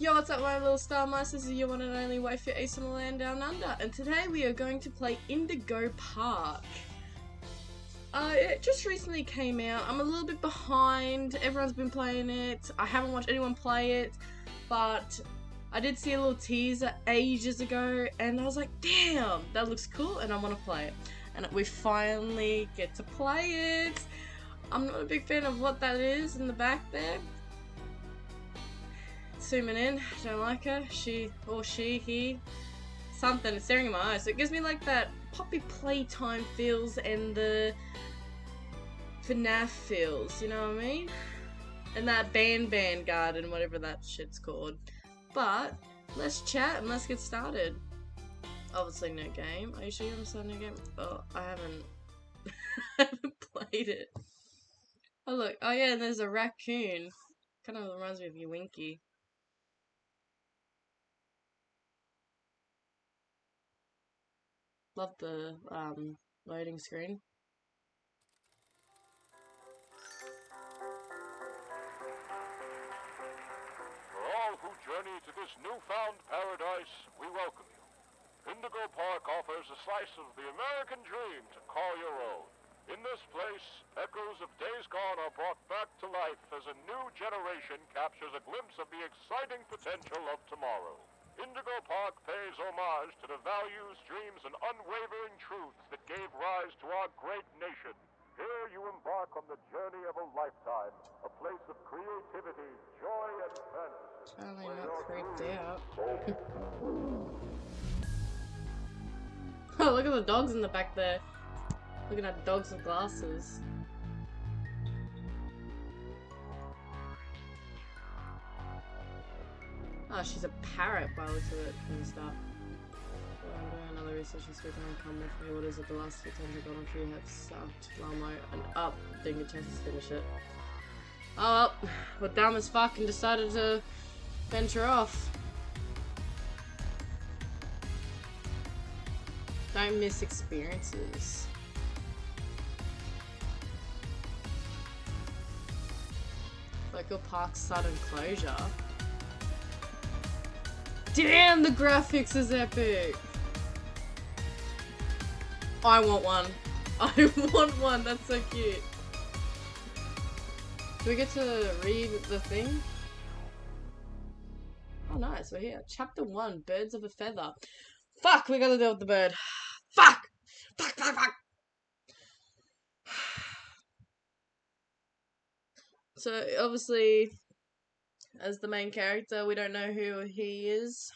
Yo, what's up my little star mice? This is your one and only waifu Ace in the land down under, and today we are going to play Indigo Park. It just recently came out. I'm a little bit behind. Everyone's been playing it. I haven't watched anyone play it, but I did see a little teaser ages ago, and I was like, damn, that looks cool, and I want to play it. And we finally get to play it. I'm not a big fan of what that is in the back there. Zooming in, don't like her. She, he. Something, it's staring in my eyes. So it gives me like that Poppy Playtime feels and the FNAF feels, you know what I mean? And that Ban Garden, whatever that shit's called. But, let's chat and let's get started. Obviously no game. Are you sure you haven't started a game? Oh, I haven't. I haven't played it. Oh look, oh yeah, and there's a raccoon. Kind of reminds me of you, Winky. Love the loading screen. For all who journey to this newfound paradise, we welcome you. Indigo Park offers a slice of the American dream to call your own. In this place, echoes of days gone are brought back to life as a new generation captures a glimpse of the exciting potential of tomorrow. Indigo Park pays homage to the values, dreams, and unwavering truths that gave rise to our great nation. Here you embark on the journey of a lifetime, a place of creativity, joy, and fantasy. Totally not freaked out. Oh, look at the dogs in the back there. Looking at dogs with glasses. Oh, she's a parrot by the looks of it from the start. Well, I'm doing another research this week and come with me. What is it? The last few times I've gone on for you have sucked. Lamo and up. Didn't get a chance to finish it. Oh well, we're dumb as fuck and decided to venture off. Don't miss experiences. Local park sudden closure. Damn, the graphics is epic! I want one. I want one, that's so cute. Do we get to read the thing? Oh nice, we're here. Chapter 1, Birds of a Feather. Fuck, we gotta deal with the bird. Fuck! Fuck! So, obviously, as the main character, we don't know who he is.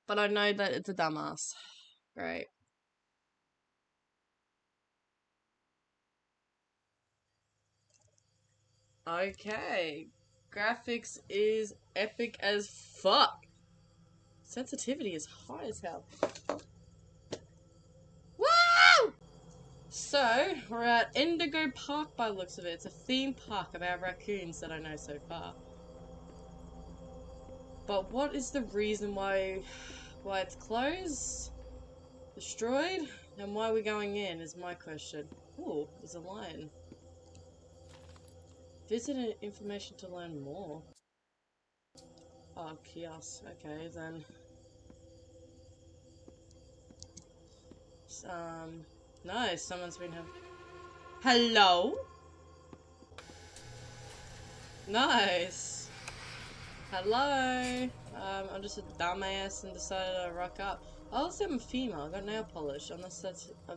But I know that it's a dumbass. Right. Okay. Graphics is epic as fuck. Sensitivity is high as hell. Woo! So, we're at Indigo Park by the looks of it. It's a theme park about raccoons that I know so far. But what is the reason why it's closed, destroyed, and why we're going in is my question. Ooh, there's a lion. Visit information to learn more. Oh, kiosk. Okay, then. No, someone's been Hello? Nice. Hello. I'm just a dumbass and decided to rock up. I'll say I'm a female. I got nail polish, unless that's a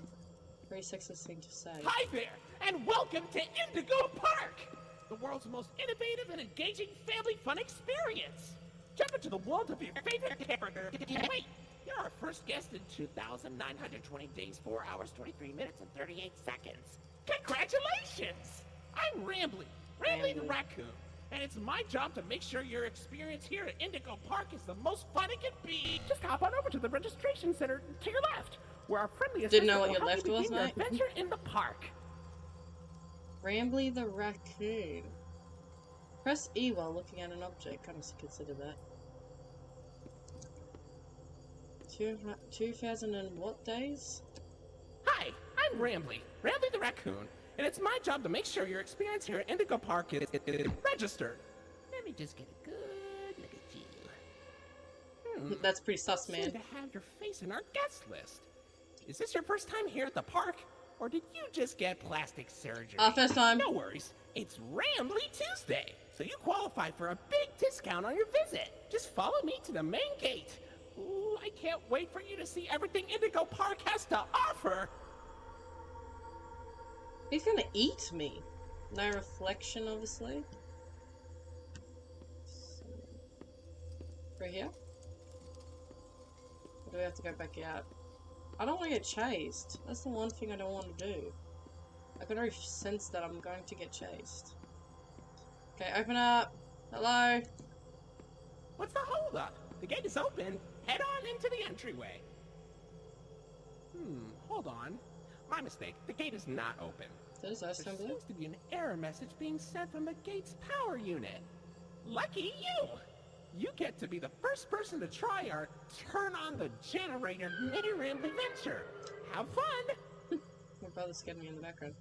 very sexist thing to say. Hi there, and welcome to Indigo Park, the world's most innovative and engaging family fun experience. Jump into the world of your favorite character. Wait, you're our first guest in 2,920 days, 4 hours, 23 minutes, and 38 seconds. Congratulations! I'm Rambly the raccoon. And it's my job to make sure your experience here at Indigo Park is the most fun it can be. Just hop on over to the registration center to your left, where our friendly Didn't know assistant what your will left help you was, begin your adventure in the park. Rambly the raccoon. Press E while looking at an object. Kind of consider that. 2000 and what days? Hi, I'm Rambly the raccoon, and it's my job to make sure your experience here at Indigo Park is registered. Let me just get a good look at you. That's pretty sus, Seem man. to have your face in our guest list. Is this your first time here at the park? Or did you just get plastic surgery? First time. No worries. It's Rambly Tuesday, so you qualify for a big discount on your visit. Just follow me to the main gate. Ooh, I can't wait for you to see everything Indigo Park has to offer. He's gonna eat me. No reflection, obviously. Right here? Or do we have to go back out? I don't want to get chased. That's the one thing I don't want to do. I can already sense that I'm going to get chased. Okay, open up. Hello? What's the holdup? The gate is open. Head on into the entryway. Hold on. My mistake. The gate is not open. There's There assembly. seems to be an error message being sent from the gate's power unit. Lucky you! You get to be the first person to try our turn on the generator mini ramp adventure. Have fun! My brother's scared me in the background.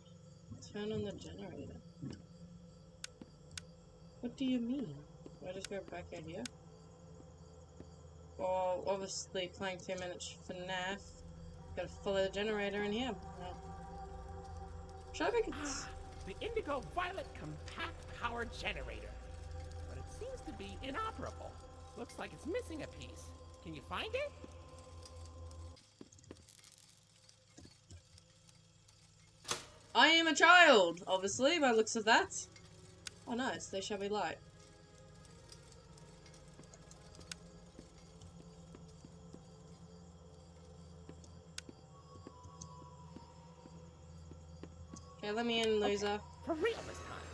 Turn on the generator. What do you mean? Do I just go back out here? Well, obviously playing 2 minutes FNAF. Gotta follow the generator in here. Should I make it? The Indigo Violet Compact Power Generator. But it seems to be inoperable. Looks like it's missing a piece. Can you find it? I am a child, obviously, by the looks of that. Oh nice, they shall be light. Okay, let me in, loser. Okay, for real this time.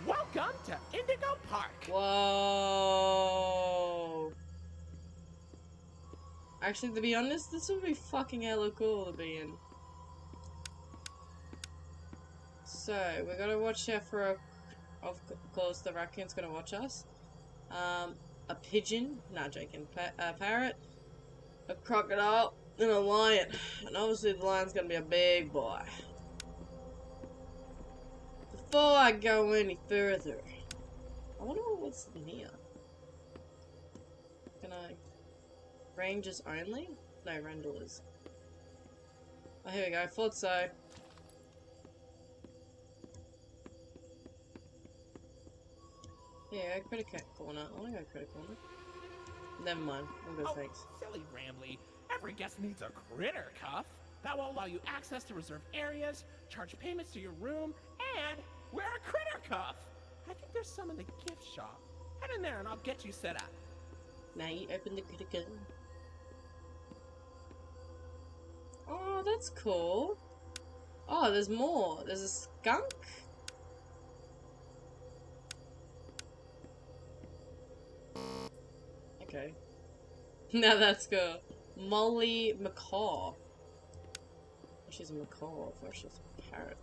Welcome to Indigo Park. Whoa. Actually, to be honest, this would be fucking hella cool to be in. So, we gotta watch out for of course, the raccoon's gonna watch us. A pigeon, not joking, a parrot, a crocodile, and a lion. And obviously the lion's gonna be a big boy. Before I go any further, I wonder what's in here. Can I... Rangers only? No, Rendlers. Oh, here we go, thought so. Yeah, critic corner. I wanna go critic corner. Never mind, I'm good, thanks. Silly Rambly. Every guest needs a critter cuff. That will allow you access to reserved areas, charge payments to your room, and wear a critter cuff. I think there's some in the gift shop. Head in there and I'll get you set up. Now you open the critical. Oh, that's cool. Oh, there's more. There's a skunk? Okay. Now that's good. Molly Macaw. She's a macaw, or she's a parrot.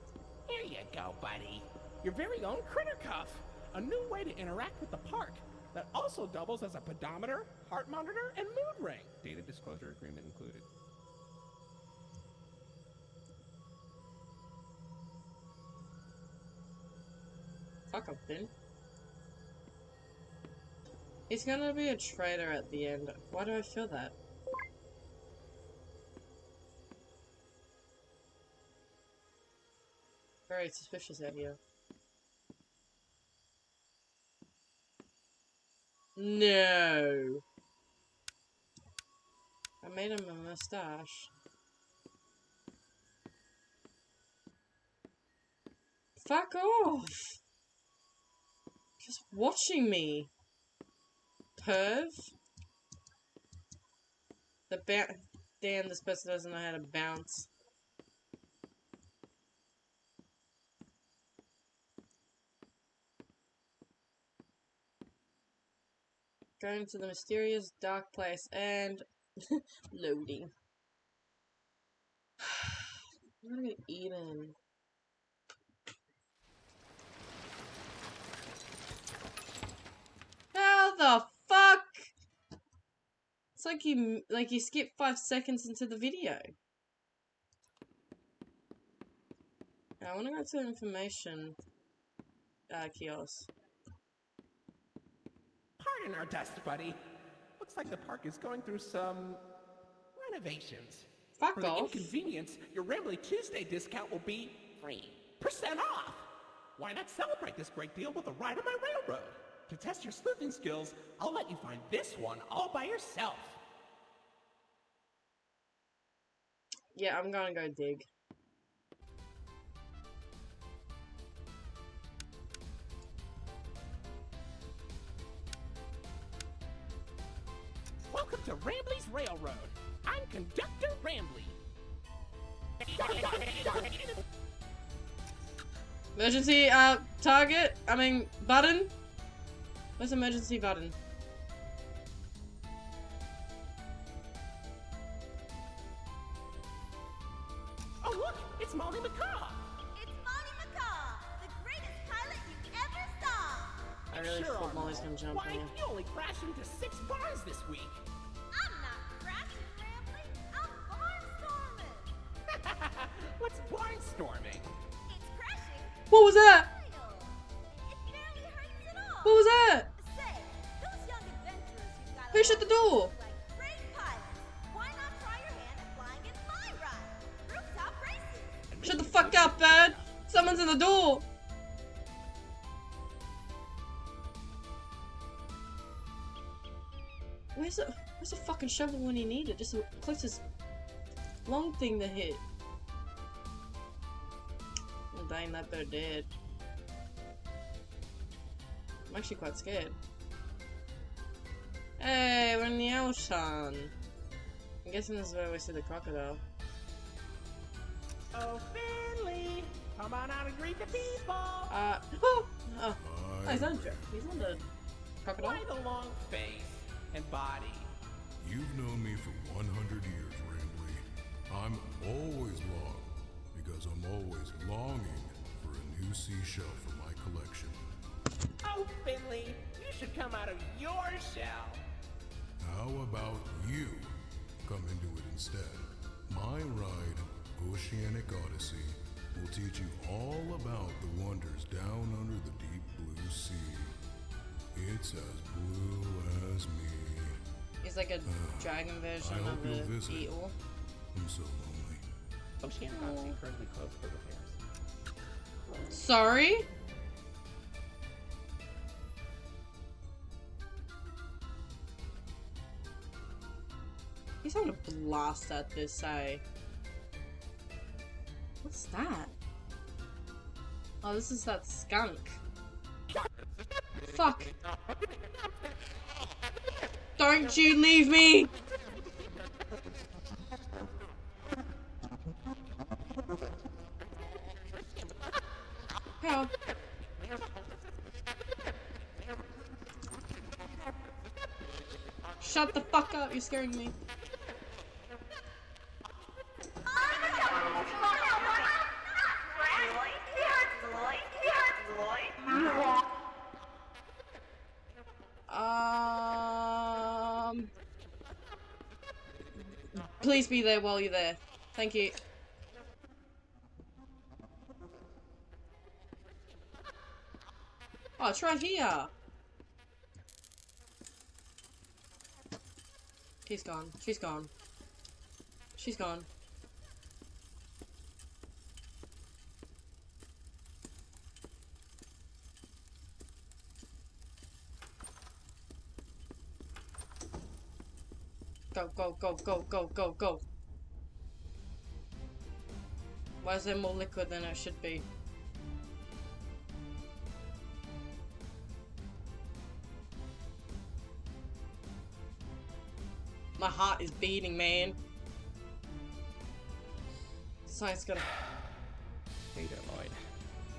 Here you go, buddy. Your very own critter cuff. A new way to interact with the park that also doubles as a pedometer, heart monitor, and mood ring. Data disclosure agreement included. Fuck up, then. He's gonna be a traitor at the end. Why do I feel that? Very suspicious out here. No. I made him a mustache. Fuck off! Just watching me. Perv. Damn, this person doesn't know how to bounce. Going to the mysterious dark place and loading. I'm gonna get eaten. How the fuck? It's like you skipped 5 seconds into the video. Now, I want to go to information kiosk. Pardon our dust, buddy. Looks like the park is going through some renovations. Fuck For the off. inconvenience, your Rambly Tuesday discount will be 3% off. Why not celebrate this great deal with a ride on my railroad? To test your sleuthing skills, I'll let you find this one all by yourself. Yeah, I'm gonna go dig. Welcome to Rambly's Railroad. I'm Conductor Rambly. Emergency, target? Button? Where's emergency button? Oh look, it's Molly McCaw. It's Molly McCaw, the greatest pilot you ever saw! I really Sure thought are, Molly's Molly. gonna jump Why, on you. you only crashed into 6 bars this week. I'm not crashing, Rambly. I'm barnstorming. What's barnstorming? It's crashing. What was that? Wild. It barely hurts at all. What was that? Say, those young adventurers you've got Who shut the door? like great pilots. Why not try your hand at flying in my ride? Rooftop racing. Shut the fuck up, bird! Someone's in the door! Where's the fucking shovel when you need it? Just the closest long thing to hit. Oh, dang, that bird dead. I'm actually quite scared. Hey, we're in the ocean. I'm guessing this is where we see the crocodile. Oh, Finley, come on out and greet the people. Oh, he's on the crocodile. Why the long face and body? You've known me for 100 years, Rambly. I'm always long, because I'm always longing for a new seashell for my collection. Oh, Finley, you should come out of your shell. How about you come into it instead? My ride, Oceanic Odyssey, will teach you all about the wonders down under the deep blue sea. It's as blue as me. He's like a dragon version I hope of you'll the visit. eagle. I'm so lonely. Oceanic Odyssey currently closed for repairs. Sorry? He's having a blast at this, eh? What's that? Oh, this is that skunk. Fuck. Don't you leave me! How? Shut the fuck up, you're scaring me. Please be there while you're there. Thank you. Oh, it's right here. He's gone. She's gone. She's gone. Go, go, go, go, go, go, go. Why is there more liquid than it should be? My heart is beating, man. Science gotta... Hey there, Lloyd.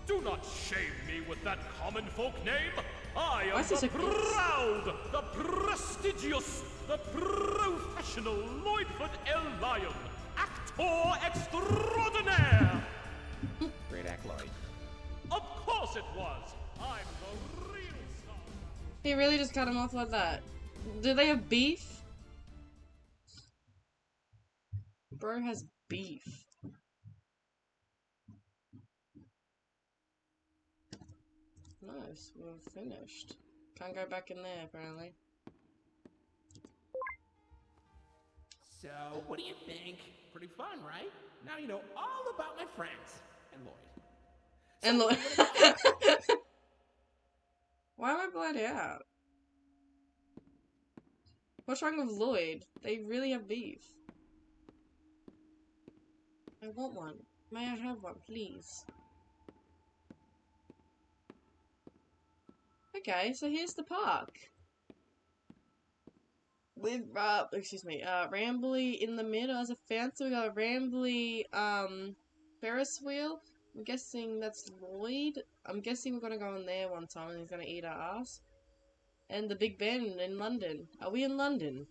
Do not shame me with that common folk name. I Why am is this the a goose? proud, the prestigious, the professional Lloydford L. Lion, actor extraordinaire. Great act, Lloyd. Of course it was. I'm the real star. He really just cut him off like that. Do they have beef? Bro has beef. Nice, we're finished. Can't go back in there, apparently. So, what do you think? Pretty fun, right? Now you know all about my friends. And Lloyd. So, And where look, do you wanna go? why am I blurred out? What's wrong with Lloyd? They really have beef. I want one. May I have one, please? Okay, so here's the park. With, excuse me, Rambly in the middle as a fence. So we got a Rambly, Ferris wheel. I'm guessing that's Lloyd. I'm guessing we're gonna go in there one time and he's gonna eat our ass. And the Big Ben in London. Are we in London?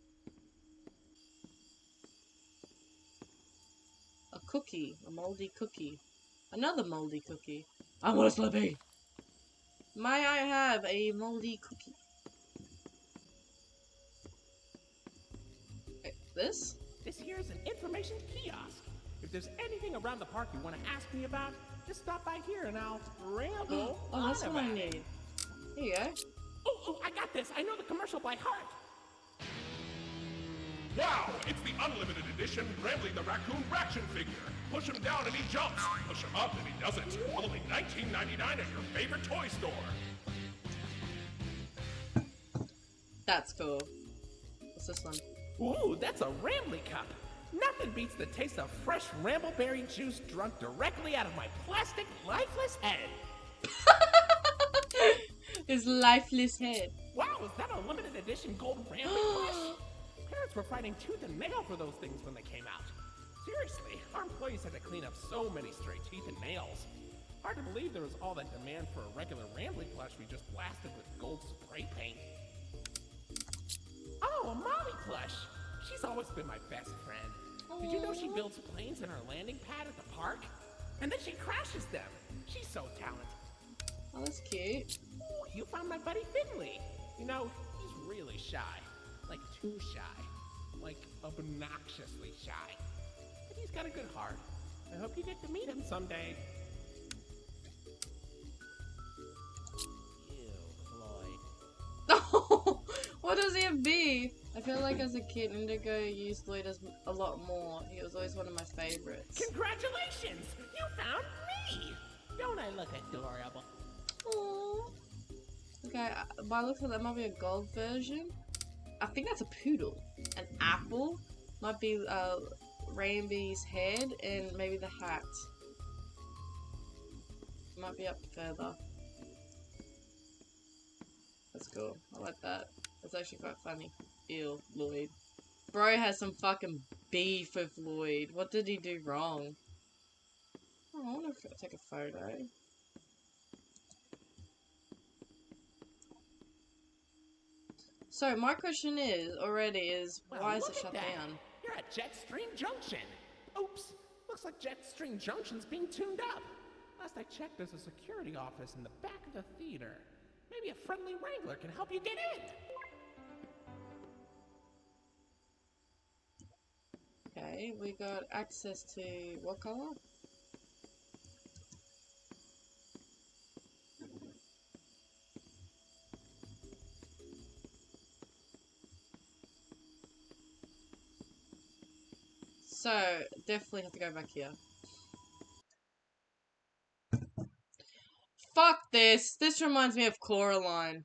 A cookie. A moldy cookie. Another moldy cookie. I want a Slurpee! May I have a moldy cookie? Wait, this? This here's an information kiosk. If there's anything around the park you want to ask me about, just stop by here and I'll ramble Oh, that's on what I about it. need. Here you go. Oh, I got this. I know the commercial by heart. Wow, it's the unlimited edition Rambly the Raccoon Raction figure. Push him down and he jumps. Push him up and he doesn't. Only $19.99 at your favorite toy store. That's cool. What's this one? Ooh, that's a Rambly cup. Nothing beats the taste of fresh Rambleberry juice drunk directly out of my plastic, lifeless head. His lifeless head. Wow, is that a limited edition gold Rambly plush? Parents were fighting tooth and nail for those things when they came out. Seriously, our employees had to clean up so many stray teeth and nails. Hard to believe there was all that demand for a regular Rambly plush we just blasted with gold spray paint. Oh, a Molly plush. She's always been my best friend. Did you know she builds planes in her landing pad at the park? And then she crashes them. She's so talented. Oh, that's cute. Ooh, you found my buddy Finley. You know, he's really shy. Like, too shy. Like, obnoxiously shy. But he's got a good heart. I hope you get to meet him someday. Ew, Lloyd. What does he have beef? I feel like as a kid, Indigo used Lloyd as a lot more. He was always one of my favorites. Congratulations! You found me! Don't I look adorable? Aww. Okay, by looks like that might be a gold version. I think that's a poodle. An apple might be Ramby's head and maybe the hat. Might be up further. That's cool. I like that. That's actually quite funny. Ew, Lloyd. Bro has some fucking beef with Lloyd. What did he do wrong? Oh, I want to take a photo. So my question is Well, why is look it at shut that. down? You're at Jetstream Junction. Oops. Looks like Jetstream Junction's being tuned up. Last I checked, there's a security office in the back of the theater. Maybe a friendly wrangler can help you get in. Okay, we got access to what color? So, definitely have to go back here. Fuck this! This reminds me of Coraline.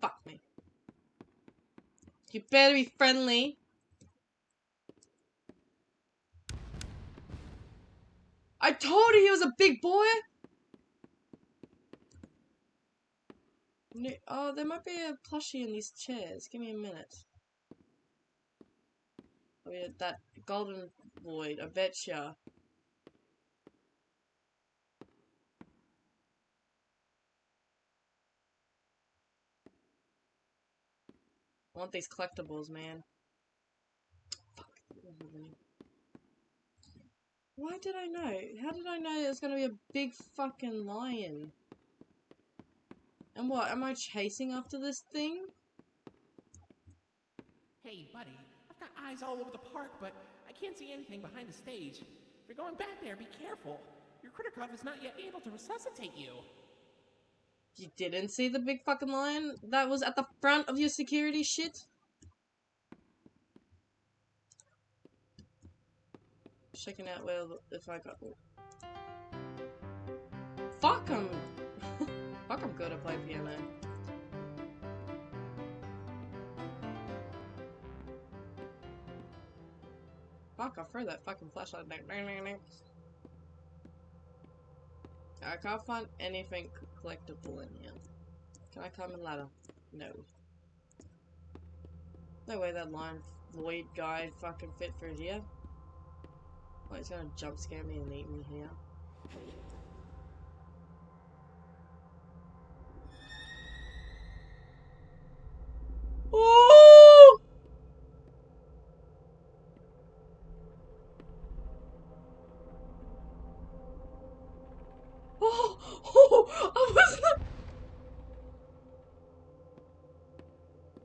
Fuck me. You better be friendly. I told you he was a big boy! Oh, there might be a plushie in these chairs. Give me a minute. Oh yeah, that golden Lloyd, I betcha. I want these collectibles, man. Fuck. Why did I know? How did I know there's gonna be a big fucking lion? And what, am I chasing after this thing? Hey, buddy. I've got eyes all over the park, but I can't see anything behind the stage. If you're going back there, be careful. Your Kritikov is not yet able to resuscitate you. You didn't see the big fucking lion that was at the front of your security shit? Checking out where if I got. Fuck, I'm. Fuck, I'm good at playing piano. Fuck, I'll throw that fucking flashlight back. I can't find anything collectible in here. Can I climb a ladder? No. No way that Lloyd guy fucking fit through here. Oh, he's gonna jump scare me and eat me here. Oh!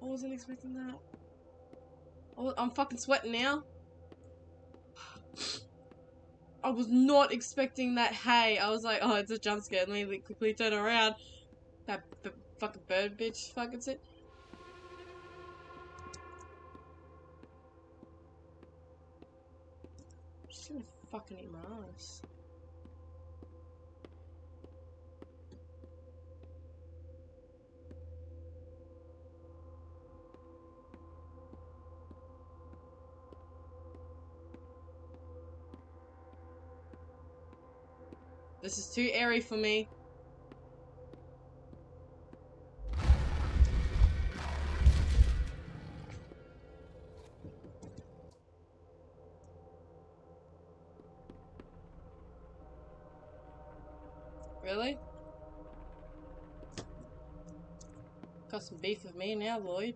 I wasn't expecting that. Oh, I'm fucking sweating now. I was not expecting that. Hey, I was like, oh, it's a jump scare. Let me quickly turn around. That fucking bird bitch fucking sit. She's gonna fucking eat my ass. This is too airy for me. Really? Got some beef with me now, Lloyd.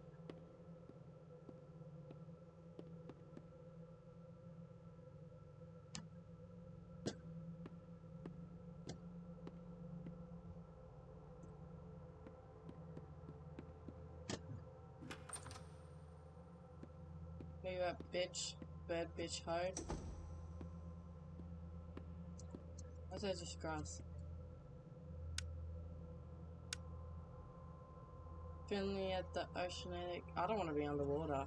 Maybe that bitch, bad bitch hide. What's that just grass? Finley at the oceanic. I don't want to be underwater.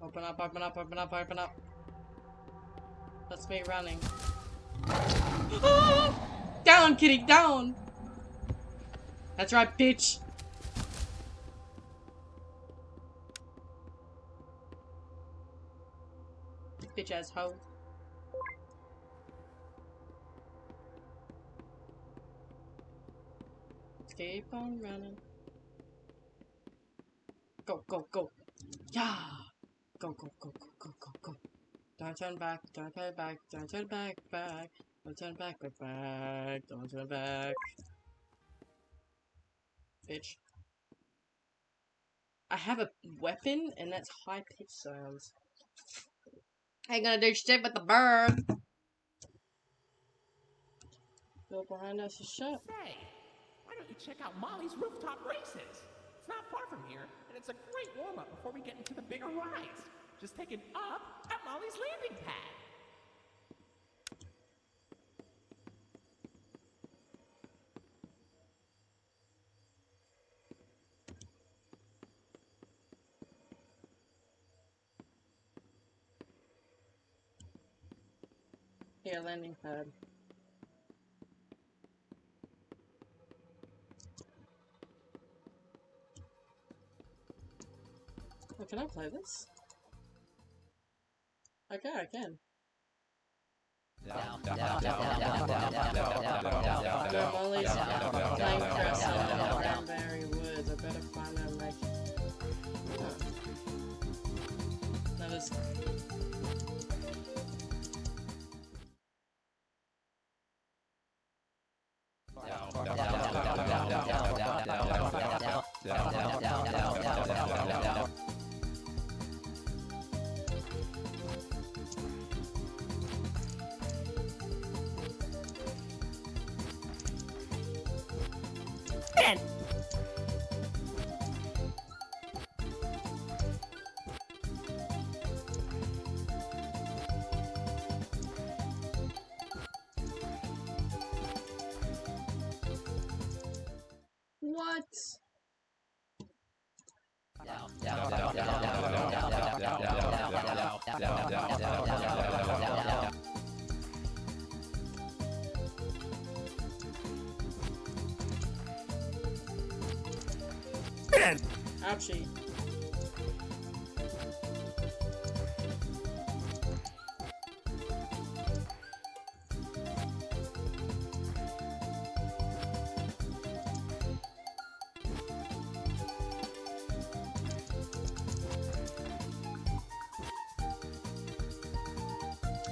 Open up, open up, open up, open up. That's me running. Down, kitty, down! That's right, bitch! Bitch ass hoe. Let's keep on running. Go, go, go. Yeah! Go, go, go, go, go, go, go. Don't turn back, don't turn back, don't turn back, back. Don't turn back, back, back. Don't turn back. Bitch. I have a weapon, and that's high-pitched sounds. Ain't gonna do shit with the bird. Go behind us is shut. Say, why don't you check out Molly's rooftop races? It's not far from here, and it's a great warm-up before we get into the bigger rides. Just take it up at Molly's landing pad. Here, landing pad. Oh, can I play this? Okay, I can. Molly's playing press in Cranberry Woods. I better find out like. That is. What? Ouchie.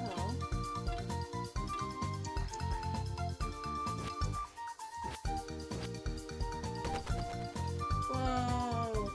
Oh. Whoa.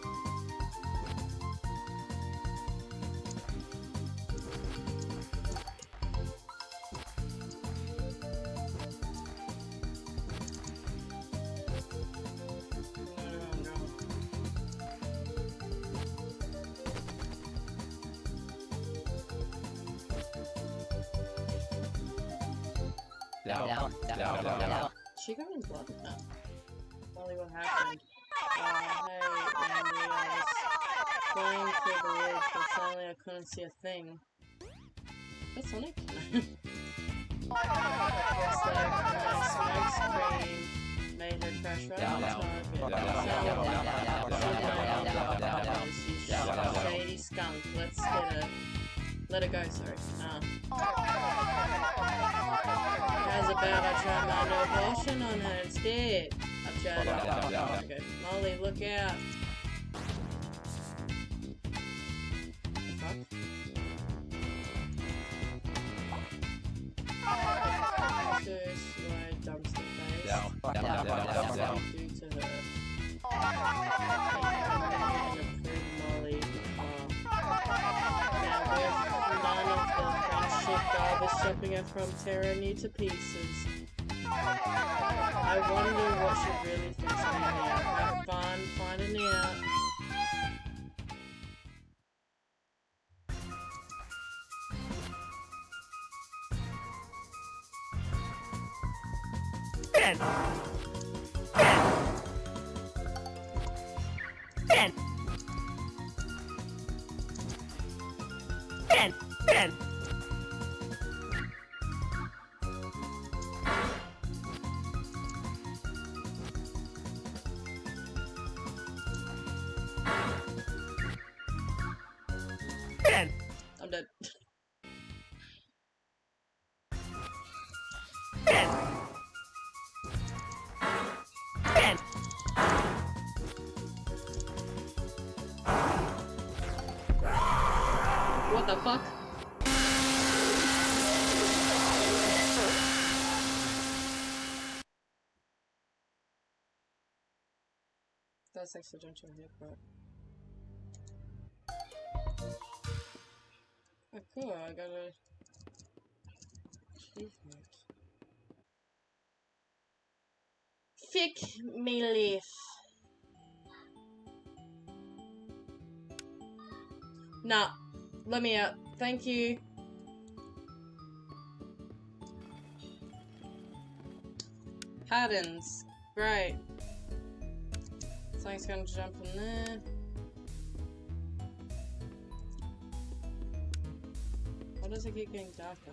She got in blood with that. Molly, what happened? Hey, Randy, I was flying through the woods, but suddenly I couldn't see a thing. That's Sonic? Looks like my smoke screen made her crash right on the target. You shady skunk. Let's let her go, sorry. How's about I try my no potion on her instead? I've tried it. Okay. Molly, look out. Fuck. This my dumpster face. What did we do to her? And approve Molly. Now with none of the friendship garbage jumping her from tyranny to pieces. I wonder what she really thinks of me now. Have fun finding out. Ben! Ben! Ben! Ben! Ben! I'm dead. Ben! Ben! What the fuck? That's accidental hit, but... Oh cool, I got a... achievement. Fick me leaf. Nah, let me out. Thank you. Patterns. Great. Something's gonna jump in there. Why does it keep getting darker?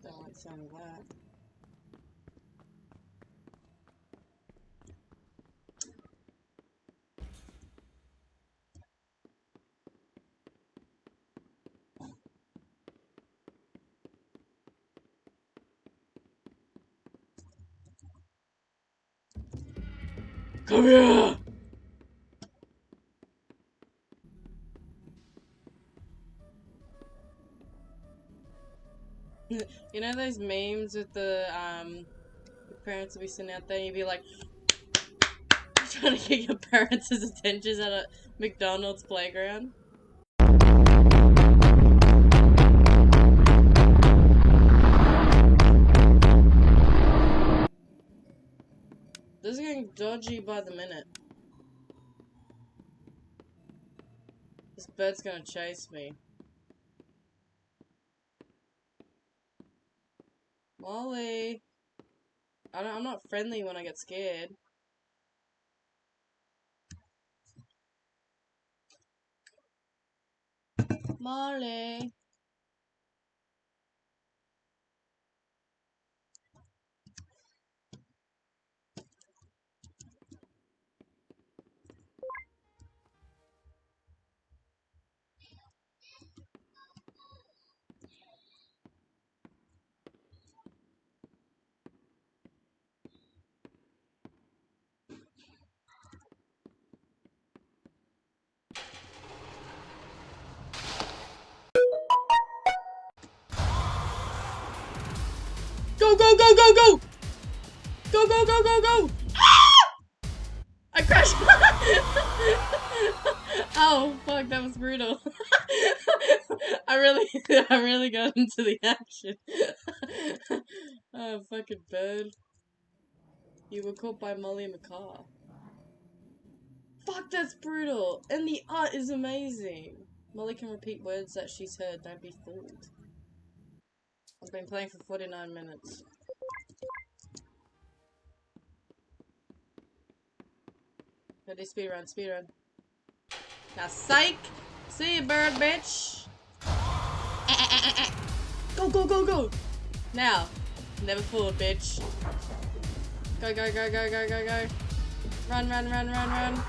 Don't like the sound of that. Come here! You know those memes with the parents will be sitting out there and you'd be like trying to get your parents' attention at a McDonald's playground? This is getting dodgy by the minute. This bird's gonna chase me. Molly! I'm not friendly when I get scared. Molly! Go, go, go, go, go! Go, go, go, go, go! Ah! I crashed! Oh, fuck, that was brutal. I really got into the action. Oh, fucking bird. You were caught by Molly in the car. Fuck, that's brutal! And the art is amazing! Molly can repeat words that she's heard, don't be fooled. I've been playing for 49 minutes. Ready, speedrun, speedrun. Now, psych! See you, bird bitch! Go, go, go, go! Now, never fooled, bitch. Go, go, go, go, go, go, go. Run, run, run, run, run.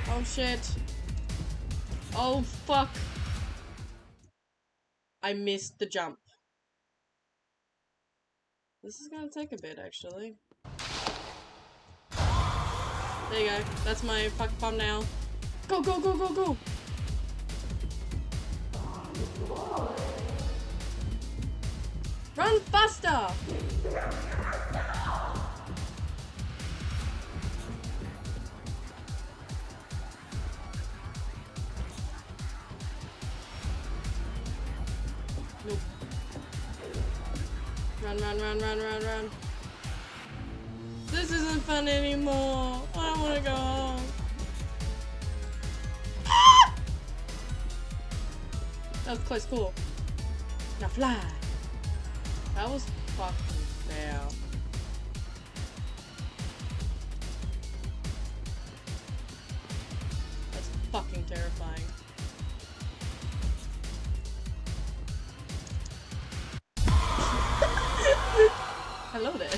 Oh, shit. Oh, fuck. I missed the jump. This is gonna take a bit, actually. There you go. That's my fuck thumbnail. Go, go, go, go, go! Run faster! Nope. Run, run, run, run, run, run. This isn't fun anymore. I don't want to go home. Ah! That was close, cool. Now fly. That was fucking fair. That's fucking terrifying. Hello there.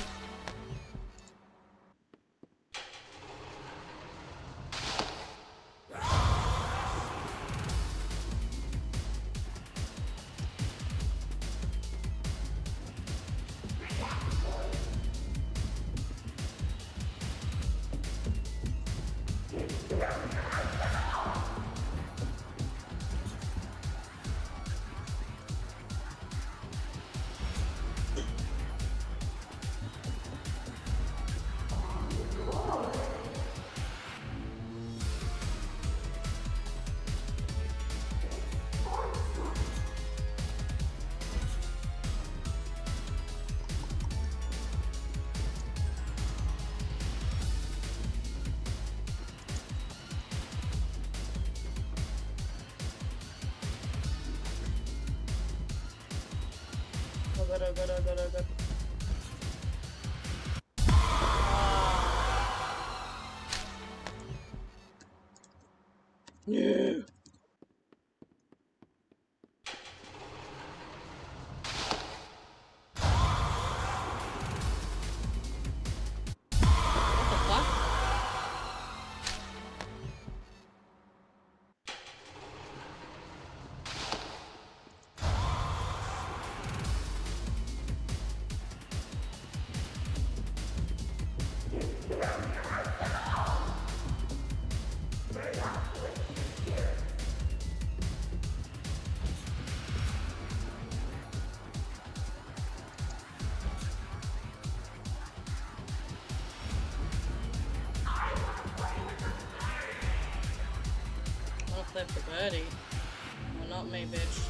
Oh god, oh god, oh god, oh god. No. What the fuck? there for Birdie. Well, not me, bitch.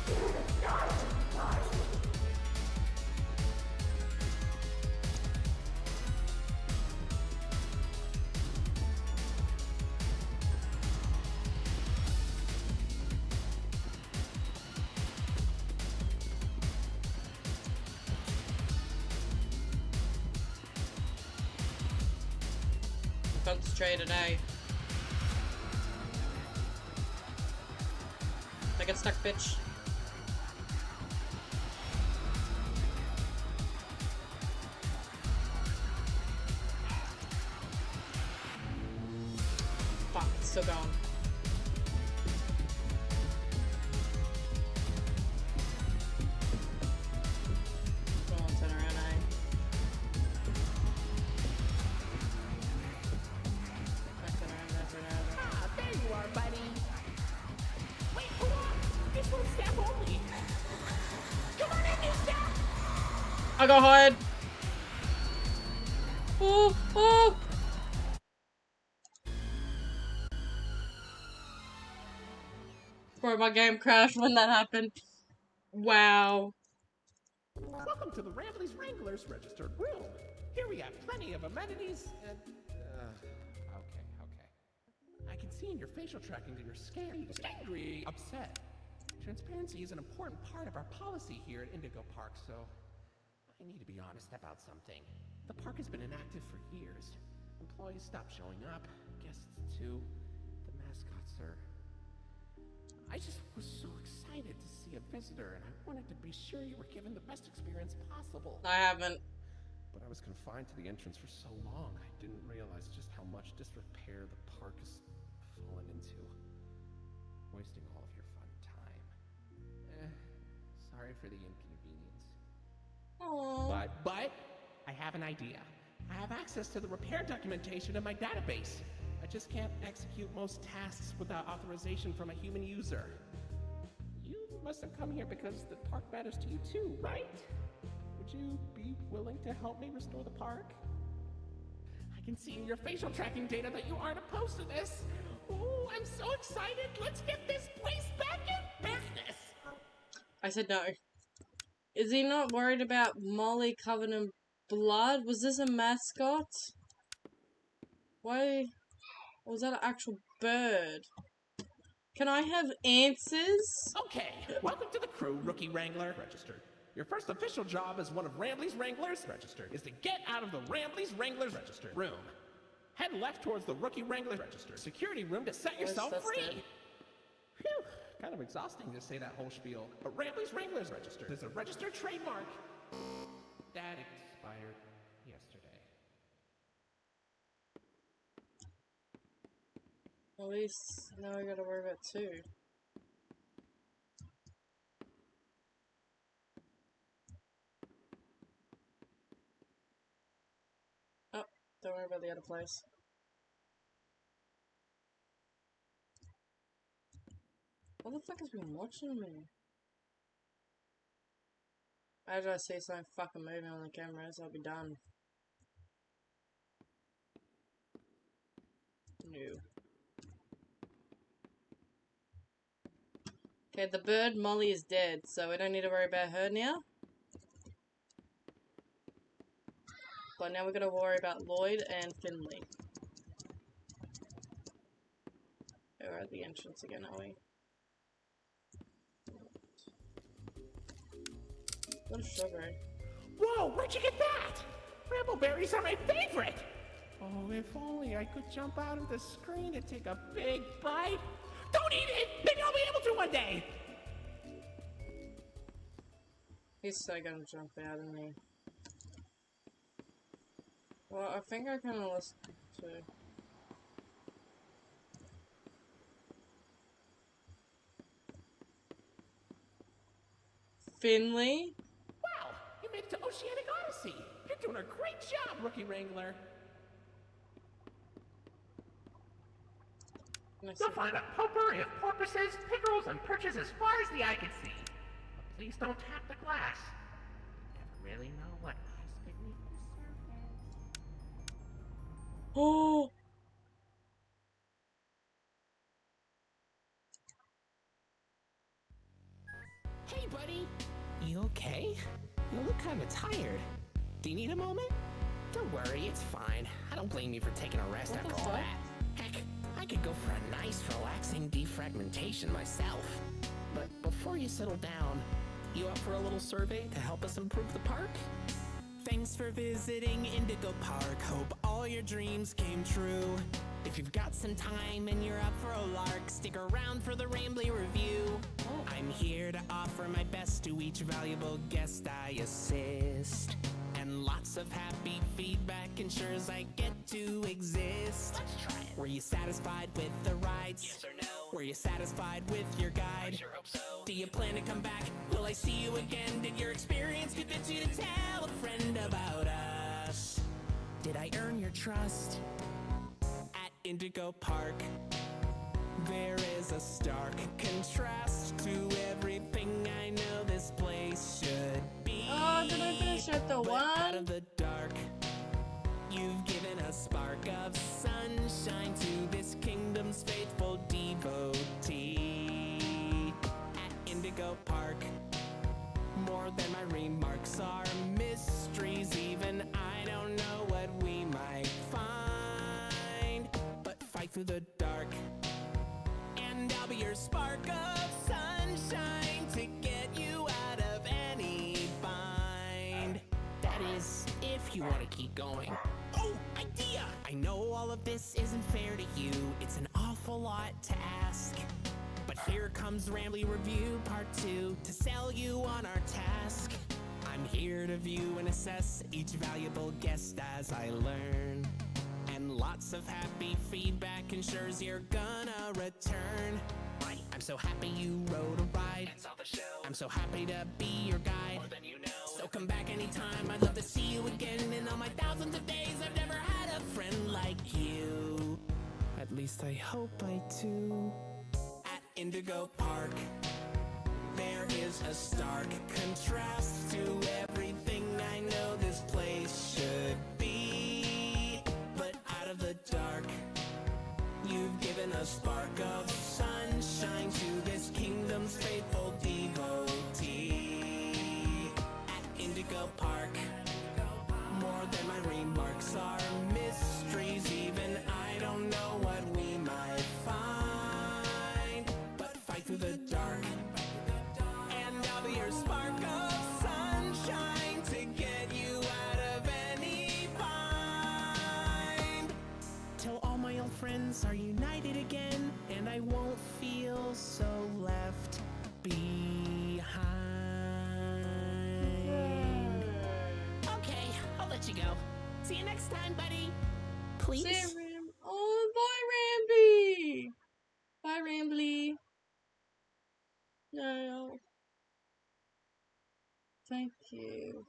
Concentrated, eh? I get stuck, bitch. Fuck, it's still going. Come on, turn around, eh? Ah, there you are, buddy. Wait, hold on. This one's staff only. Come on in, new staff. I got hired. Oh, oh. Bro, my game crashed when that happened. Wow. Welcome to the Rambley's Wranglers registered room. Here we have plenty of amenities and... Okay. I can see in your facial tracking that you're scared, angry, upset. Transparency is an important part of our policy here at Indigo Park, so... I need to be honest about something. The park has been inactive for years. Employees stopped showing up, guests too. The mascots are... I just was so excited to see a visitor, and I wanted to be sure you were given the best experience possible. I haven't. But I was confined to the entrance for so long, I didn't realize just how much disrepair the park has fallen into. Wasting all of your fun time. Sorry for the inconvenience. Aww. But, I have an idea. I have access to the repair documentation in my database. I just can't execute most tasks without authorization from a human user. You must have come here because the park matters to you too, right? Would you be willing to help me restore the park? I can see in your facial tracking data that you aren't opposed to this. Oh, I'm so excited. Let's get this place back in business. I said no. Is he not worried about Molly covered in blood? Was this a mascot? Why was that an actual bird? Can I have answers? Okay, welcome to the crew, Rookie Wrangler. Registered. Your first official job as one of Rambley's Wranglers, registered, is to get out of the Rambley's Wranglers, registered, room. Head left towards the Rookie Wrangler, registered, security room to set yourself free. Phew, kind of exhausting to say that whole spiel, but Rambley's Wranglers, registered, is a registered trademark. That expired yesterday. At least now I gotta worry about two. Oh, don't worry about the other place. What the fuck has been watching me? As I see something fucking moving on the cameras, I'll be done. No. Okay, the bird Molly is dead, so we don't need to worry about her now. But now we're gonna worry about Lloyd and Finley. We're at the entrance again, are we? What a strawberry. Whoa, where'd you get that? Brambleberries are my favorite! Oh, if only I could jump out of the screen and take a big bite. Don't eat it! Maybe I'll be able to one day! He's so gonna jump out of me. Well, I think I can listen to... Finley? Wow, you made it to Oceanic Odyssey! You're doing a great job, Rookie Wrangler! You'll find a potpourri of porpoises, pickerels, and perches as far as the eye can see. But please don't tap the glass. You never really know what lies beneath the surface. Oh! Hey, buddy. You okay? You look kind of tired. Do you need a moment? Don't worry, it's fine. I don't blame you for taking a rest What the after all fuck? that. Heck, I could go for a nice, relaxing defragmentation myself. But before you settle down, you up for a little survey to help us improve the park? Thanks for visiting Indigo Park. Hope all your dreams came true. If you've got some time and you're up for a lark, stick around for the Rambly review. I'm here to offer my best to each valuable guest I assist. And lots of happy feedback ensures I get to exist. Let's try it. Were you satisfied with the rides? Yes or no? Were you satisfied with your guide? I sure hope so. Do you plan to come back? Will I see you again? Did your experience convince you to tell a friend about us? Did I earn your trust? At Indigo Park, there is a stark contrast to everything I know this place should be. Oh, did I finish chapter But out of 1? the dark, you've given a spark of sunshine to this kingdom's faithful devotee. At Indigo Park, more than my remarks are mysteries. Even I don't know what we might find. But fight through the dark, and I'll be your spark of sunshine to get you out of any bind. That is, if you want to keep going. Oh, idea! I know all of this isn't fair to you. It's an awful lot to ask. But here comes Rambly Review Part 2 to sell you on our task. I'm here to view and assess each valuable guest as I learn. And lots of happy feedback ensures you're gonna return. I'm so happy you rode a ride and saw the show. I'm so happy to be your guide. More than you know. So come back anytime. I'd love to see you again. In all my thousands of days, I've never had a friend like you. At least I hope I do. At Indigo Park, there is a stark contrast to everything I know this place should be. But out of the dark, you've given a spark of sunshine to this kingdom's faithful devotee. At Indigo Park, more than my remarks are mysteries. Even I don't know what we might find. But fight through the dark, and I'll be your spark of sunshine to get you out of any bind. Till all my old friends are united again, and I won't feel so left behind. Okay, I'll let you go. See you next time, buddy. Please? See you, Ram. Oh, bye, Ramby! Bye, Rambly. No. Thank you.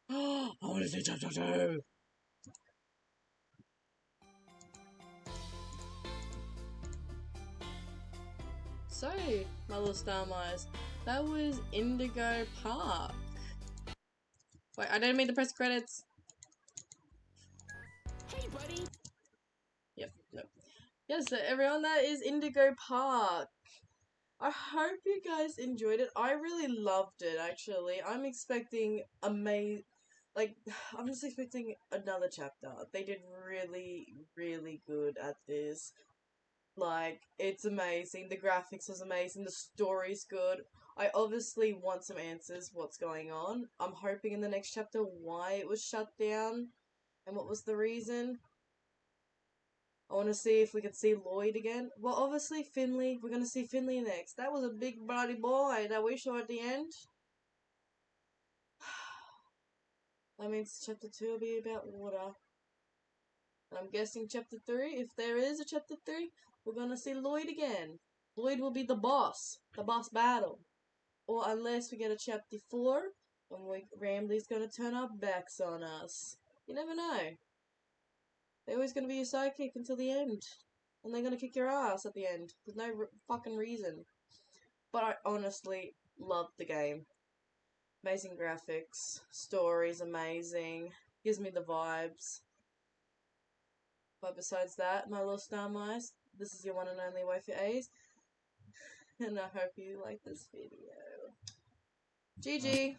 I want to see chapter 2! So, my little star mice, that was Indigo Park. Wait, I didn't mean to press credits. Hey, buddy. Yep, nope. Yes, so everyone, that is Indigo Park. I hope you guys enjoyed it. I really loved it, actually. I'm expecting I'm just expecting another chapter. They did really, really good at this. Like, it's amazing. The graphics was amazing. The story's good. I obviously want some answers what's going on. I'm hoping in the next chapter why it was shut down and what was the reason. I want to see if we can see Lloyd again. Well, obviously Finley. We're going to see Finley next. That was a big bloody boy that we saw at the end. That means chapter 2 will be about water. And I'm guessing chapter 3, if there is a chapter 3, we're going to see Lloyd again. Lloyd will be the boss battle. Or unless we get a chapter 4, and Rambley's going to turn our backs on us. You never know. They're always going to be your sidekick until the end. And they're going to kick your ass at the end. There's no fucking reason. But I honestly loved the game. Amazing graphics. Story's amazing. Gives me the vibes. But besides that, my little star mice, This is your one and only waifu A's, and I hope you like this video. GG!